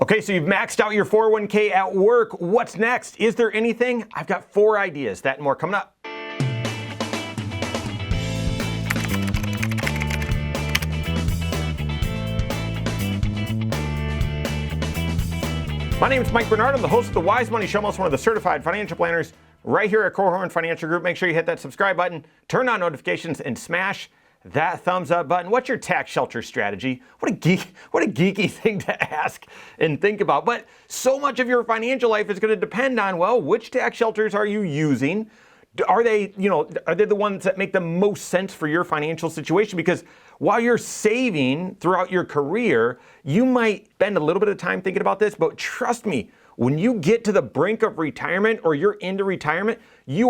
Okay, so you've maxed out your 401k at work. What's next? Is there anything? I've got 4 ideas. That and more coming up. My name is Mike Bernard. I'm the host of the Wise Money Show. I'm also one of the certified financial planners right here at Korhorn Financial Group. Make sure you hit that subscribe button, turn on notifications, and smash that thumbs up button. What's your tax shelter strategy? What a geeky thing to ask and think about. But so much of your financial life is going to depend on, well, which tax shelters are you using? Are they the ones that make the most sense for your financial situation? Because while you're saving throughout your career, you might spend a little bit of time thinking about this, but trust me, when you get to the brink of retirement or you're into retirement, that's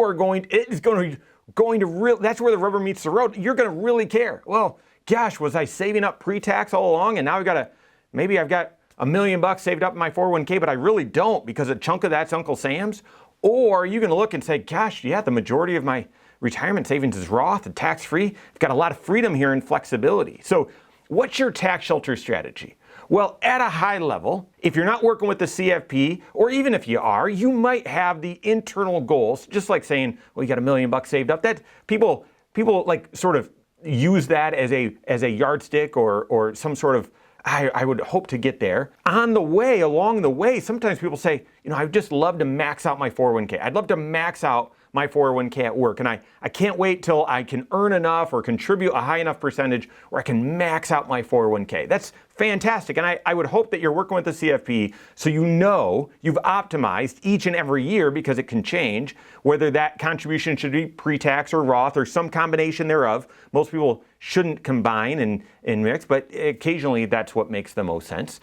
where the rubber meets the road. You're going to really care. Well, gosh, was I saving up pre-tax all along, and now I've got $1 million saved up in my 401k, but I really don't because a chunk of that's Uncle Sam's? Or are you going to look and say, gosh, yeah, the majority of my retirement savings is Roth and tax-free. I've got a lot of freedom here and flexibility. So what's your tax shelter strategy? Well, at a high level, if you're not working with the CFP, or even if you are, you might have the internal goals, just like saying, well, you got $1 million saved up. That people like sort of use that as a yardstick or some sort of, I would hope to get there. Along the way, sometimes people say, I'd just love to max out my 401k. I'd love to max out my 401k at work. And I can't wait till I can earn enough or contribute a high enough percentage where I can max out my 401k. That's fantastic. And I would hope that you're working with the CFP so you've optimized each and every year, because it can change, whether that contribution should be pre-tax or Roth or some combination thereof. Most people shouldn't combine and mix, but occasionally that's what makes the most sense.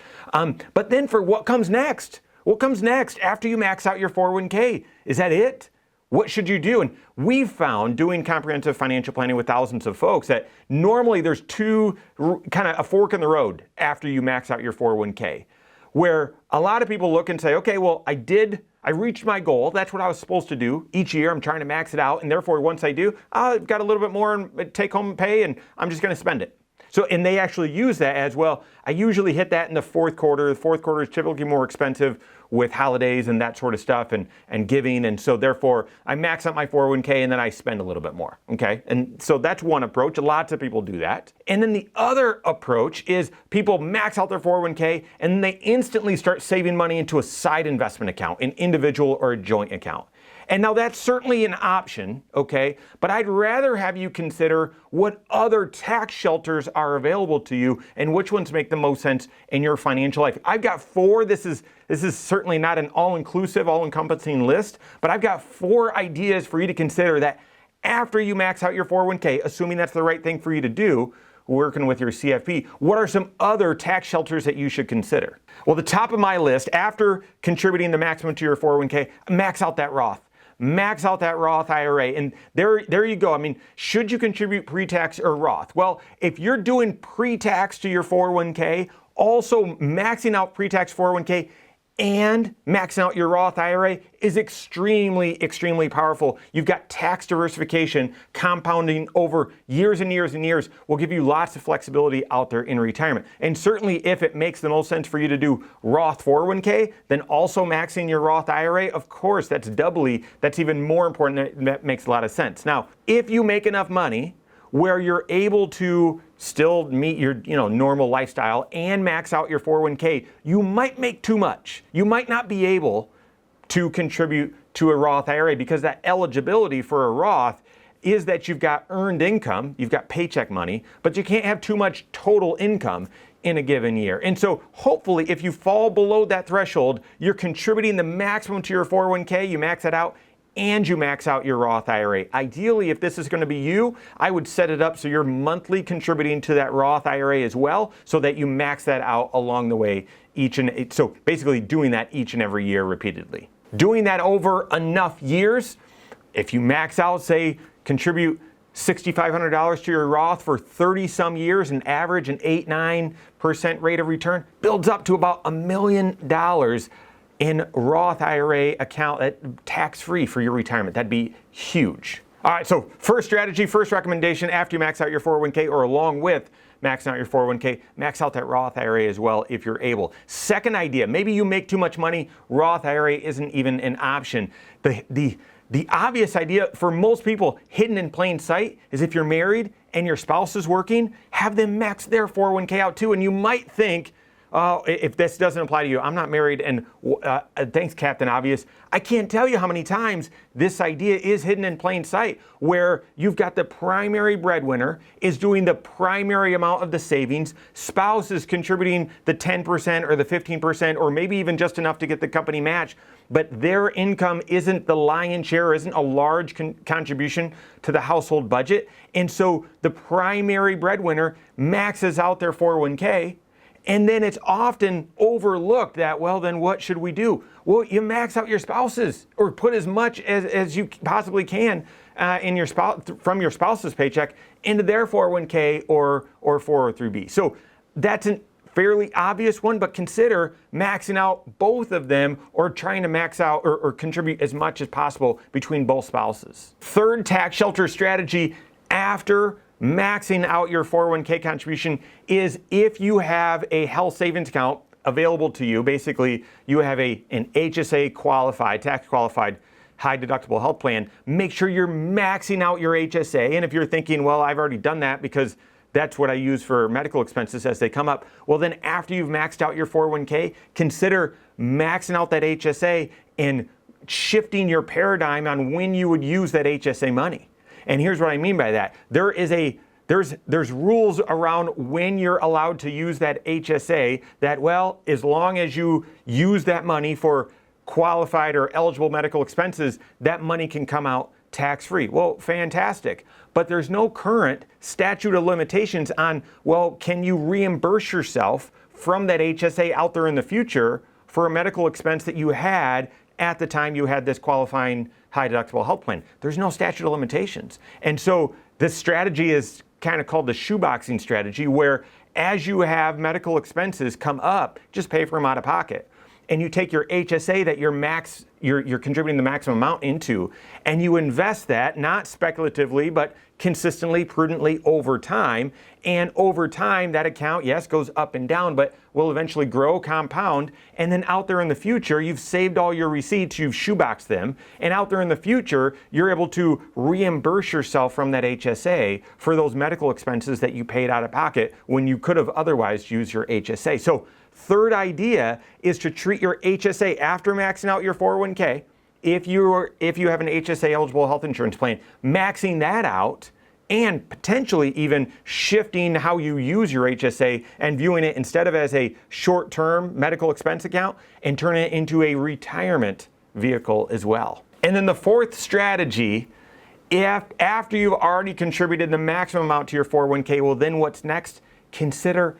But then for what comes next? What comes next after you max out your 401k? Is that it? What should you do? And we've found, doing comprehensive financial planning with thousands of folks, that normally there's a fork in the road after you max out your 401k, where a lot of people look and say, okay, well, I reached my goal. That's what I was supposed to do. Each year I'm trying to max it out. And therefore, once I do, I've got a little bit more in take home pay and I'm just going to spend it. So, and they actually use that as well. I usually hit that in the fourth quarter. The fourth quarter is typically more expensive with holidays and that sort of stuff and giving. And so therefore I max out my 401k and then I spend a little bit more, okay? And so that's one approach. Lots of people do that. And then the other approach is people max out their 401k and then they instantly start saving money into a side investment account, an individual or a joint account. And now that's certainly an option, okay? But I'd rather have you consider what other tax shelters are available to you and which ones make the most sense in your financial life. I've got 4. This is certainly not an all-inclusive, all-encompassing list, but I've got 4 ideas for you to consider that after you max out your 401k, assuming that's the right thing for you to do, working with your CFP, what are some other tax shelters that you should consider? Well, the top of my list, after contributing the maximum to your 401k, max out that Roth. Max out that Roth IRA. And there you go. I mean, should you contribute pre-tax or Roth? Well, if you're doing pre-tax to your 401k, also maxing out pre-tax 401k and maxing out your Roth IRA is extremely, extremely powerful. You've got tax diversification compounding over years and years and years, will give you lots of flexibility out there in retirement. And certainly if it makes the most sense for you to do Roth 401k, then also maxing your Roth IRA, of course, that's even more important. That makes a lot of sense. Now, if you make enough money where you're able to still meet your normal lifestyle and max out your 401k, you might make too much. You might not be able to contribute to a Roth IRA because that eligibility for a Roth is that you've got earned income, you've got paycheck money, but you can't have too much total income in a given year. And so hopefully if you fall below that threshold, you're contributing the maximum to your 401k, you max it out, and you max out your Roth IRA. Ideally, if this is going to be you, I would set it up so you're monthly contributing to that Roth IRA as well, so that you max that out along the way so basically doing that each and every year repeatedly. Doing that over enough years, if you max out, say, contribute $6,500 to your Roth for 30 some years, an average, an 8-9% rate of return, builds up to about $1 million in Roth IRA account, tax-free for your retirement. That'd be huge. All right, so first strategy, first recommendation after you max out your 401k or along with maxing out your 401k, max out that Roth IRA as well if you're able. Second idea, maybe you make too much money, Roth IRA isn't even an option. The obvious idea for most people, hidden in plain sight, is if you're married and your spouse is working, have them max their 401k out too. And you might think, oh, if this doesn't apply to you, I'm not married, and thanks, Captain Obvious. I can't tell you how many times this idea is hidden in plain sight, where you've got the primary breadwinner is doing the primary amount of the savings, spouse is contributing the 10% or the 15%, or maybe even just enough to get the company match, but their income isn't the lion's share, isn't a large contribution to the household budget. And so the primary breadwinner maxes out their 401k, and then it's often overlooked that, well, then what should we do? Well, you max out your spouses, or put as much as you possibly can from your spouse's paycheck into their 401k or 403b. So that's a fairly obvious one, but consider maxing out both of them, or trying to max out or contribute as much as possible between both spouses. Third tax shelter strategy after maxing out your 401k contribution is if you have a health savings account available to you. Basically, you have an HSA qualified, tax qualified, high deductible health plan. Make sure you're maxing out your HSA. And if you're thinking, well, I've already done that because that's what I use for medical expenses as they come up. Well, then after you've maxed out your 401k, consider maxing out that HSA and shifting your paradigm on when you would use that HSA money. And here's what I mean by that. There's rules around when you're allowed to use that HSA that, well, as long as you use that money for qualified or eligible medical expenses, that money can come out tax-free. Well, fantastic. But there's no current statute of limitations on, well, can you reimburse yourself from that HSA out there in the future for a medical expense that you had at the time you had this qualifying high deductible health plan? There's no statute of limitations. And so this strategy is kind of called the shoeboxing strategy, where as you have medical expenses come up, just pay for them out of pocket. And you take your HSA that you're contributing the maximum amount into, and you invest that, not speculatively, but consistently, prudently over time. And over time, that account, yes, goes up and down, but will eventually grow, compound. And then out there in the future, you've saved all your receipts, you've shoeboxed them. And out there in the future, you're able to reimburse yourself from that HSA for those medical expenses that you paid out of pocket when you could have otherwise used your HSA. So third idea is to treat your HSA after maxing out your 401k. If you have an HSA eligible health insurance plan, maxing that out and potentially even shifting how you use your HSA and viewing it instead of as a short-term medical expense account and turning it into a retirement vehicle as well. And then the fourth strategy, after you've already contributed the maximum amount to your 401k, well, then what's next? Consider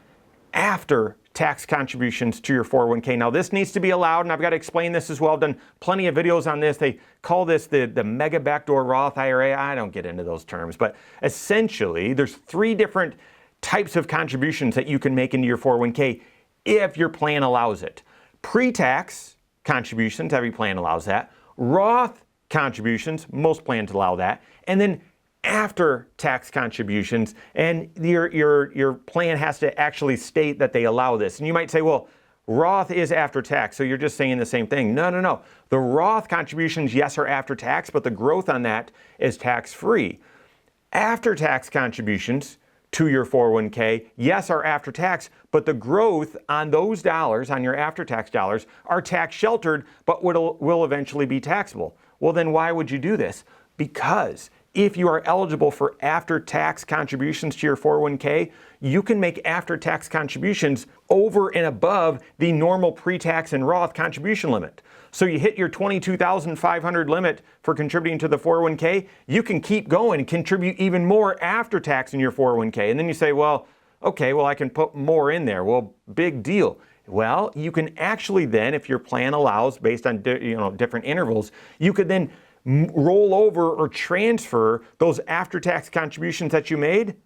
after tax contributions to your 401k. Now, this needs to be allowed, and I've got to explain this as well. I've done plenty of videos on this. They call this the mega backdoor Roth IRA. I don't get into those terms, but essentially, there's three different types of contributions that you can make into your 401k if your plan allows it. Pre-tax contributions, every plan allows that. Roth contributions, most plans allow that. And then after tax contributions, and your plan has to actually state that they allow this. And you might say, well, Roth is after tax, so you're just saying the same thing. No. The Roth contributions, yes, are after tax, but the growth on that is tax-free. After tax contributions to your 401k, yes, are after tax, but the growth on those dollars, on your after-tax dollars, are tax-sheltered, but will eventually be taxable. Well, then why would you do this? Because if you are eligible for after-tax contributions to your 401k, you can make after-tax contributions over and above the normal pre-tax and Roth contribution limit. So you hit your $22,500 limit for contributing to the 401k, you can keep going and contribute even more after tax in your 401k. And then you say, well, okay, well, I can put more in there. Well, big deal. Well, you can actually then, if your plan allows, based on different intervals, you could then roll over or transfer those after-tax contributions that you made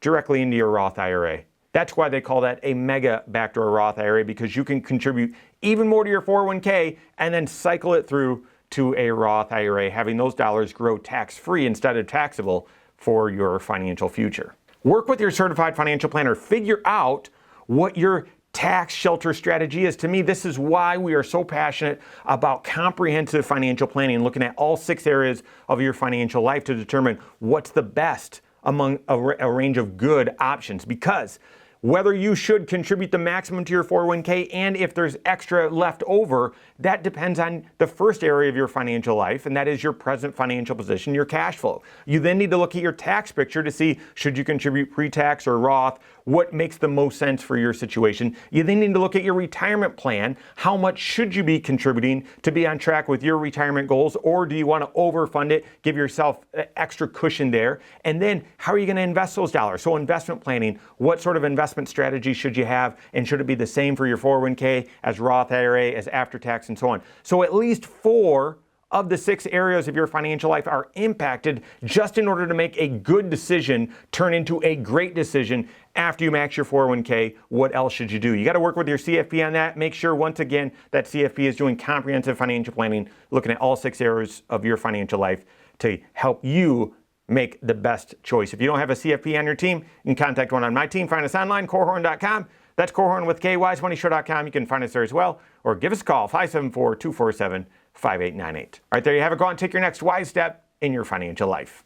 directly into your Roth IRA. That's why they call that a mega backdoor Roth IRA, because you can contribute even more to your 401k and then cycle it through to a Roth IRA, having those dollars grow tax-free instead of taxable for your financial future. Work with your certified financial planner. Figure out what your tax shelter strategy is. To me, this is why we are so passionate about comprehensive financial planning, looking at all 6 areas of your financial life to determine what's the best among a range of good options. Because whether you should contribute the maximum to your 401k and if there's extra left over, that depends on the first area of your financial life, and that is your present financial position, your cash flow. You then need to look at your tax picture to see, should you contribute pre-tax or Roth? What makes the most sense for your situation? You then need to look at your retirement plan. How much should you be contributing to be on track with your retirement goals? Or do you want to overfund it, give yourself extra cushion there? And then how are you going to invest those dollars? So investment planning, what sort of investment strategy should you have? And should it be the same for your 401k as Roth IRA, as after tax, and so on? So at least 4 of the 6 areas of your financial life are impacted just in order to make a good decision turn into a great decision after you max your 401k. What else should you do? You got to work with your CFP on that. Make sure, once again, that CFP is doing comprehensive financial planning, looking at all 6 areas of your financial life to help you make the best choice. If you don't have a CFP on your team, you can contact one on my team. Find us online, Korhorn.com. That's Korhorn with K, wisemoneyshow.com. You can find us there as well, or give us a call, 574-247-5898. All right, there you have it. Go out and take your next wise step in your financial life.